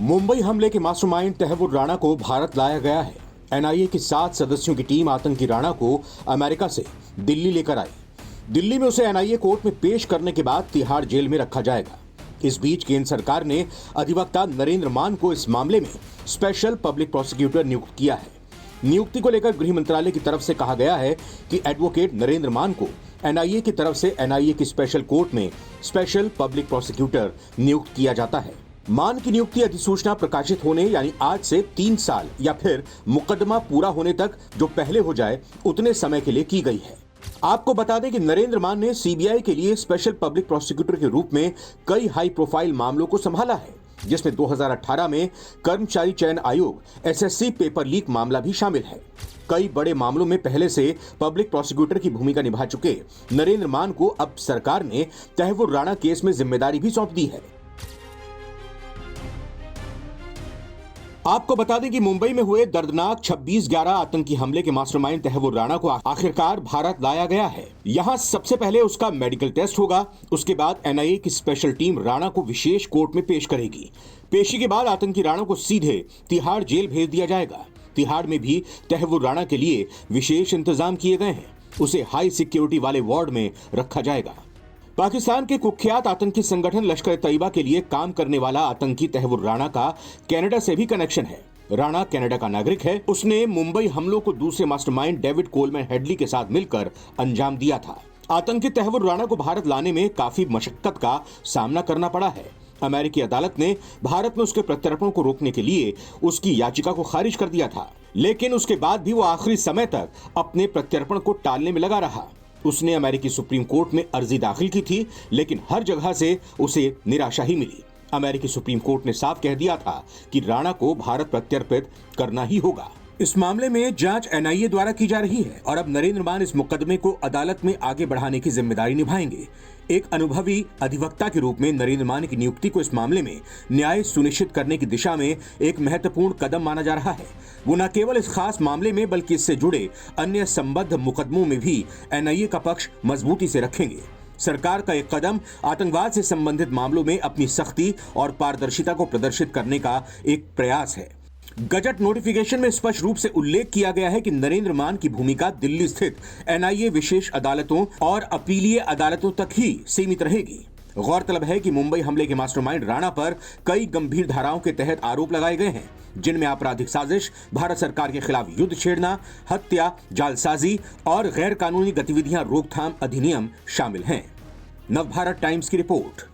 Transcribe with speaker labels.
Speaker 1: मुंबई हमले के मास्टरमाइंड तहव्वुर राणा को भारत लाया गया है। एनआईए की 7 सदस्यों की टीम आतंकी राणा को अमेरिका से दिल्ली लेकर आई। दिल्ली में उसे एनआईए कोर्ट में पेश करने के बाद तिहाड़ जेल में रखा जाएगा। इस बीच केंद्र सरकार ने अधिवक्ता नरेंद्र मान को इस मामले में स्पेशल पब्लिक प्रोसिक्यूटर नियुक्त किया है। नियुक्ति को लेकर गृह मंत्रालय की तरफ से कहा गया है कि एडवोकेट नरेंद्र मान को एनआईए की तरफ से एनआईए की स्पेशल कोर्ट में स्पेशल पब्लिक प्रोसिक्यूटर नियुक्त किया जाता है। मान की नियुक्ति अधिसूचना प्रकाशित होने यानी आज से 3 साल या फिर मुकदमा पूरा होने तक जो पहले हो जाए उतने समय के लिए की गई है। आपको बता दें कि नरेंद्र मान ने सीबीआई के लिए स्पेशल पब्लिक प्रोसिक्यूटर के रूप में कई हाई प्रोफाइल मामलों को संभाला है, जिसमें 2018 में कर्मचारी चयन आयोग एसएससी पेपर लीक मामला भी शामिल है। कई बड़े मामलों में पहले से पब्लिक प्रोसिक्यूटर की भूमिका निभा चुके नरेंद्र मान को अब सरकार ने तहव्वुर राणा केस में जिम्मेदारी भी सौंप दी है। आपको बता दें कि मुंबई में हुए दर्दनाक 26/11 आतंकी हमले के मास्टरमाइंड तहव्वुर राणा को आखिरकार भारत लाया गया है। यहां सबसे पहले उसका मेडिकल टेस्ट होगा। उसके बाद एनआईए की स्पेशल टीम राणा को विशेष कोर्ट में पेश करेगी। पेशी के बाद आतंकी राणा को सीधे तिहाड़ जेल भेज दिया जाएगा। तिहाड़ में भी तहव्वुर राणा के लिए विशेष इंतजाम किए गए हैं। उसे हाई सिक्योरिटी वाले वार्ड में रखा जाएगा। पाकिस्तान के कुख्यात आतंकी संगठन लश्कर-ए-तैयबा के लिए काम करने वाला आतंकी तहव्वुर राणा का कनाडा से भी कनेक्शन है। राणा कनाडा का नागरिक है। उसने मुंबई हमलों को दूसरे मास्टरमाइंड डेविड कोलमैन हेडली के साथ मिलकर अंजाम दिया था। आतंकी तहव्वुर राणा को भारत लाने में काफी मशक्कत का सामना करना पड़ा है। अमेरिकी अदालत ने भारत में उसके प्रत्यर्पण को रोकने के लिए उसकी याचिका को खारिज कर दिया था, लेकिन उसके बाद भी वो आखिरी समय तक अपने प्रत्यर्पण को टालने में लगा रहा। उसने अमेरिकी सुप्रीम कोर्ट में अर्जी दाखिल की थी, लेकिन हर जगह से उसे निराशा ही मिली। अमेरिकी सुप्रीम कोर्ट ने साफ कह दिया था कि राणा को भारत प्रत्यर्पित करना ही होगा। इस मामले में जांच एनआईए द्वारा की जा रही है और अब नरेंद्र मान इस मुकदमे को अदालत में आगे बढ़ाने की जिम्मेदारी निभाएंगे। एक अनुभवी अधिवक्ता के रूप में नरेंद्र मान की नियुक्ति को इस मामले में न्याय सुनिश्चित करने की दिशा में एक महत्वपूर्ण कदम माना जा रहा है। वो न केवल इस खास मामले में बल्कि इससे जुड़े अन्य संबद्ध मुकदमों में भी एनआईए का पक्ष मजबूती से रखेंगे। सरकार का एक कदम आतंकवाद से संबंधित मामलों में अपनी सख्ती और पारदर्शिता को प्रदर्शित करने का एक प्रयास है। गजट नोटिफिकेशन में स्पष्ट रूप से उल्लेख किया गया है कि नरेंद्र मान की भूमिका दिल्ली स्थित एनआईए विशेष अदालतों और अपीलीय अदालतों तक ही सीमित रहेगी। गौरतलब है कि मुंबई हमले के मास्टरमाइंड राणा पर कई गंभीर धाराओं के तहत आरोप लगाए गए हैं, जिनमें आपराधिक साजिश, भारत सरकार के खिलाफ युद्ध छेड़ना, हत्या, जालसाजी और गैर कानूनी गतिविधियां रोकथाम अधिनियम शामिल हैं। नवभारत टाइम्स की रिपोर्ट।